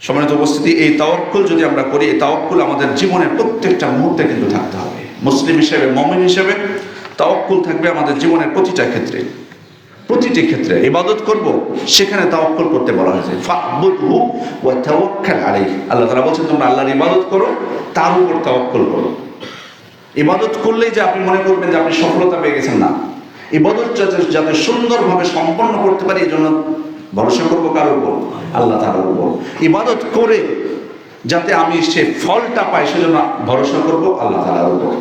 সম্মানিত উপস্থিতি, এই তাওয়াক্কুল যদি আমরা করি, এই তাওয়াক্কুল আমাদের জীবনের প্রত্যেকটা মুহূর্তে কিন্তু থাকতে হবে। মুসলিম হিসেবে, মুমিন হিসেবে তাওয়াক্কুল থাকবে আমাদের জীবনের প্রতিটি ক্ষেত্রে। ইবাদত করব, সেখানে তাওয়াক্কুল করতে বলা হয়েছে, ফা'বুদহু ওয়া তাওয়াক্কাল আলাইহি। আল্লাহ তাআলা বলছেন তোমরা আল্লাহর ইবাদত করো, তার উপর তাওয়াক্কুল করো। ইবাদত করলেই যে আপনি মনে করবেন যে আপনি সফলতা পেয়ে গেছেন, না। ইবাদত যাতে সুন্দরভাবে সম্পন্ন করতে পারি, এই জন্য ভরসা করবো কার উপর? আল্লাহ তাআলার উপর। ইবাদত করে যাতে আমি সে ফলটা পাই, সেজন্য ভরসা করবো আল্লাহ তাআলার উপর।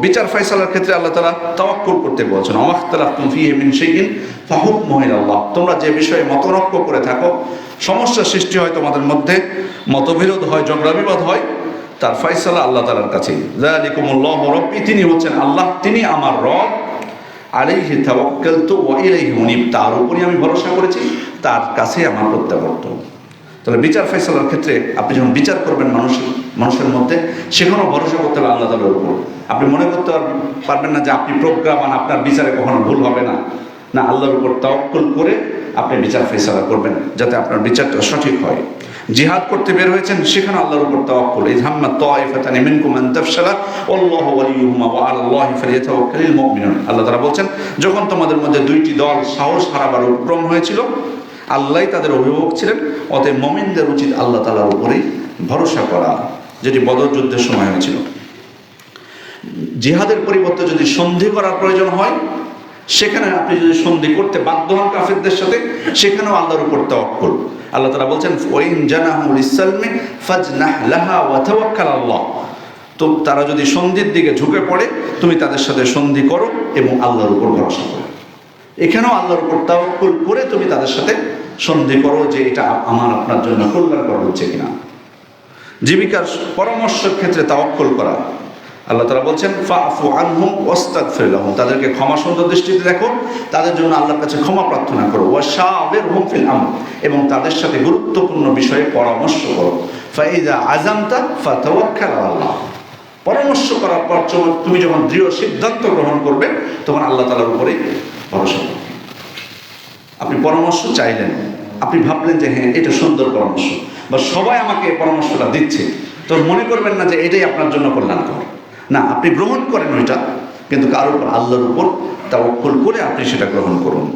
বিচার ফয়সালার ক্ষেত্রে আল্লাহ তাআলা তাওয়াক্কুল করতে বলছেন, ওয়াখতালাফতুম ফীহি মিন শাইইন ফাহুকমুহু ইলাল্লাহ। তোমরা যে বিষয়ে মতনৈক্য করে থাকো, সমস্যা সৃষ্টি হয় তোমাদের মধ্যে, মতবিরোধ হয়, ঝগড়া বিবাদ হয়, তার ফয়সালা আল্লাহ তাআলার কাছেই। যালিকুমুল্লাহু রাব্বী, তিনি হচ্ছেন আল্লাহ, তিনি আমার রব। আলাইহি তাওয়াক্কালতু ওয়া ইলাইহি উনীব, তার উপরই আমি ভরসা করেছি, তার কাছে আমার প্রত্যাবর্তন। তাহলে বিচার ফয়সালার ক্ষেত্রে আপনি যখন বিচার করবেন মানুষের মধ্যে, সেখানেও ভরসা করতে হবে আল্লাহ তাআলার উপর। আপনি মনে করতে পারবেন না যে আপনি প্রজ্ঞাবান, আপনার বিচারে কখনো ভুল হবে না। না, আল্লাহর উপর তাওয়াক্কুল করে আপনি বিচার ফয়সালা করবেন, যাতে আপনার বিচারটা সঠিক হয়। জিহাদ করতে বের হয়েছেন, সেখানে আল্লাহর উপর তাওয়াক্কুল। ইয হাম্মাত তায়ফাতানি মিনকুম আন তাফশালা ওয়াল্লাহু ওয়ালিয়ুহুমা ওয়া আলাল্লাহি ফালিয়াতাওয়াক্কালিল মুমিনুন। আল্লাহ তাআলা বলছেন, যখন তোমাদের মধ্যে দুইটি দল সাহস হারাবার উপক্রম হয়েছিল, আল্লাহই তাদের অভিভাবক ছিলেন, অতএব মুমিনদের উচিত আল্লাহ তাআলার উপরেই ভরসা করা, যেটি বদর যুদ্ধের সময় হয়েছিল। জিহাদের পরিবর্তে যদি সন্ধি করার প্রয়োজন হয়, সেখানে আপনি যদি সন্ধি করতে বাধ্য হন কাফেরদের সাথে, সেখানেও আল্লাহর উপর তাওয়াক্কুল। আল্লাহ তাআলা বলছেন, ওয়াইন জানাহু লিসালমি ফাজনাহ লাহা ওয়া তাওয়াক্কাল আল্লাহ। তো তারা যদি সন্ধির দিকে ঝুঁকে পড়ে, তুমি তাদের সাথে সন্ধি করো এবং আল্লাহর উপর ভরসা করো। এখানেও আল্লাহর উপর তাওয়াক্কুল করে তুমি তাদের সাথে সন্ধি করো, যে এটা আমার আপনার জন্য কল্যাণকর হচ্ছে কিনা। জীবিকার পরামর্শের ক্ষেত্রে তাওয়াক্কুল করা, আল্লাহ তাআলা বলছেন, ফাফু আনহুম ওয়াস্তাগফির লাহুম, তাদেরকে ক্ষমা সুন্দর দৃষ্টিতে দেখো, তাদের জন্য আল্লাহর কাছে ক্ষমা প্রার্থনা করো। ওয়াশাবিরহুম ফিল আমর, এবং তাদের সাথে গুরুত্বপূর্ণ বিষয়ে পরামর্শ করো। ফাইযা আযামতা ফাতাওয়াক্কাল আলাল্লাহ, পরামর্শ করার পর তুমি যখন দৃঢ় সিদ্ধান্ত গ্রহণ করবে, তখন আল্লাহ তাআলার উপরেই ভরসা করবে। আপনি পরামর্শ চাইলেন, আপনি ভাবলেন যে হ্যাঁ, এটা সুন্দর পরামর্শ, বা সবাই আমাকে এই পরামর্শটা দিচ্ছে, তো মনে করবেন না যে এটাই আপনার জন্য কল্যাণকর। না, আপনি গ্রহণ করেন ওইটা, কিন্তু কার উপর? আল্লাহর উপর তাওয়াক্কুল করে আপনি সেটা গ্রহণ করুন।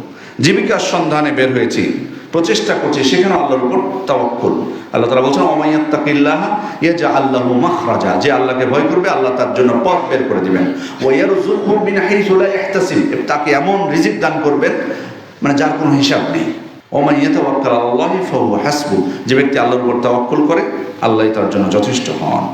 জীবিকার সন্ধানে বের হয়েছি, প্রচেষ্টা করছি, সেখানে আল্লাহর উপর তাওয়াক্কুল। আল্লাহ তাআলা বলছেন, ওয়ামাইয়াত্তাকিল্লাহ ইয়াজআল লাহু মাখরাজা, যে আল্লাহকে ভয় করবে, আল্লাহ তার জন্য পথ বের করে দিবেন। ওয়া ইয়ারযুকহু মিন হাইসু লা ইয়াহতাসিব, তাকে এমন রিজিক দান করবেন মানে যার কোনো হিসাব নেই। ওমান ইয়াতাওয়াক্কাল আলাল্লাহি ফাহুয়া হাসবুহ, যে ব্যক্তি আল্লাহর উপর তাওয়াক্কুল করে, আল্লাহই তার জন্য যথেষ্ট হন।